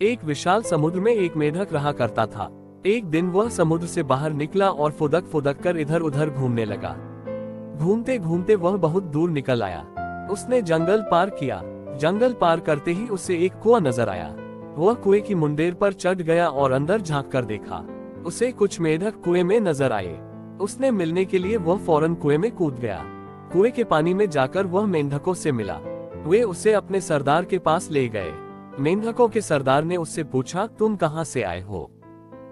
एक विशाल समुद्र में एक मेढक रहा करता था। एक दिन वह समुद्र से बाहर निकला और फुदक फुदक कर इधर उधर घूमने लगा। घूमते घूमते वह बहुत दूर निकल आया। उसने जंगल पार किया। जंगल पार करते ही उसे एक कुआं नजर आया। वह कुएं की मुंडेर पर चढ़ गया और अंदर झांक कर देखा। उसे कुछ मेढक कुएं में नजर आए। उसने मिलने के लिए वह फौरन कुएं में कूद गया। कुएं के पानी में जाकर वह मेंढकों से मिला। वे उसे अपने सरदार के पास ले गए। मेंढकों के सरदार ने उससे पूछा, तुम कहाँ से आए हो?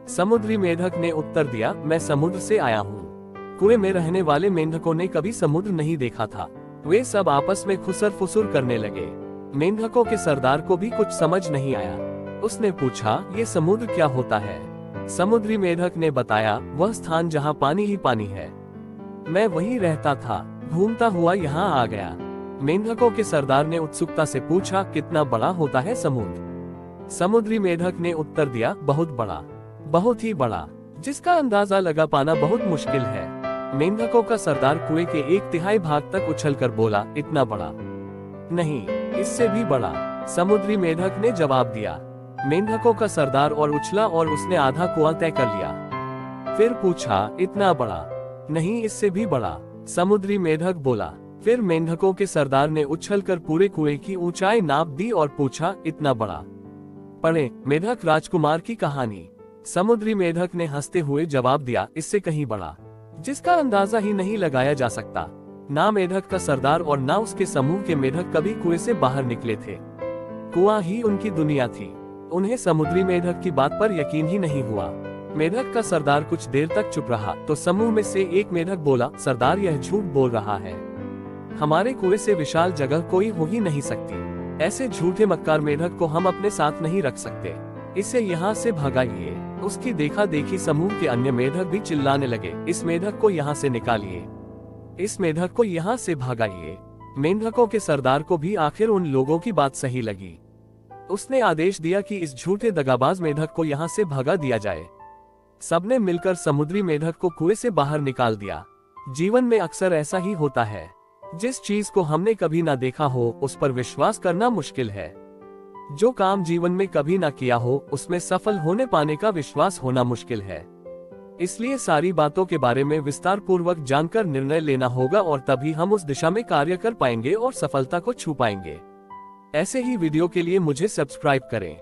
समुद्री मेढक ने उत्तर दिया, मैं समुद्र से आया हूँ। कुएं में रहने वाले मेंढकों ने कभी समुद्र नहीं देखा था। वे सब आपस में खुसर फुसुर करने लगे। मेंढकों के सरदार को भी कुछ समझ नहीं आया। उसने पूछा, ये समुद्र क्या होता है? समुद्री मेढक ने बताया, वह स्थान जहाँ पानी ही पानी है। मैं वहीं रहता था, घूमता हुआ यहाँ आ गया। मेंढकों के सरदार ने उत्सुकता से पूछा, कितना बड़ा होता है समुद्र? समुद्री मेढक ने उत्तर दिया, बहुत बड़ा, बहुत ही बड़ा, जिसका अंदाजा लगा पाना बहुत मुश्किल है। मेंढकों का सरदार कुएं के 1/3 भाग तक उछलकर बोला, इतना बड़ा नहीं, इससे भी बड़ा। समुद्री मेढक ने जवाब दिया। मेंढकों का सरदार और उछला और उसने आधा कुआं तय कर लिया। फिर पूछा, इतना बड़ा नहीं, इससे भी बड़ा। समुद्री मेढक बोला। फिर मेंढकों के सरदार ने उछलकर पूरे कुएं की ऊंचाई नाप दी और पूछा, इतना बड़ा? पढ़े मेढक राजकुमार की कहानी। समुद्री मेढक ने हंसते हुए जवाब दिया, इससे कहीं बड़ा, जिसका अंदाजा ही नहीं लगाया जा सकता। ना मेढक का सरदार और ना उसके समूह के मेढक कभी कुएं से बाहर निकले थे। कुआं ही उनकी दुनिया थी। उन्हें समुद्री मेढक की बात पर यकीन ही नहीं हुआ। मेढक का सरदार कुछ देर तक चुप रहा तो समूह में से एक मेढक बोला, सरदार यह झूठ बोल रहा है। हमारे कुएं से विशाल जगह कोई हो ही नहीं सकती। ऐसे झूठे मक्कार मेढक को हम अपने साथ नहीं रख सकते। इसे यहाँ से भगाइए। उसकी देखा देखी समूह के अन्य मेढक भी चिल्लाने लगे, इस मेढक को यहाँ से निकालिए, इस मेढक को यहाँ से भगाइए। मेंढकों के सरदार को भी आखिर उन लोगों की बात सही लगी। उसने आदेश दिया कि इस झूठे दगाबाज मेढक को यहाँ से भगा दिया जाए। सबने मिलकर समुद्री मेढक को कुएं से बाहर निकाल दिया। जीवन में अक्सर ऐसा ही होता है। जिस चीज को हमने कभी ना देखा हो उस पर विश्वास करना मुश्किल है। जो काम जीवन में कभी ना किया हो उसमें सफल होने पाने का विश्वास होना मुश्किल है। इसलिए सारी बातों के बारे में विस्तार पूर्वक जानकर निर्णय लेना होगा और तभी हम उस दिशा में कार्य कर पाएंगे और सफलता को छू पाएंगे। ऐसे ही वीडियो के लिए मुझे सब्सक्राइब करें।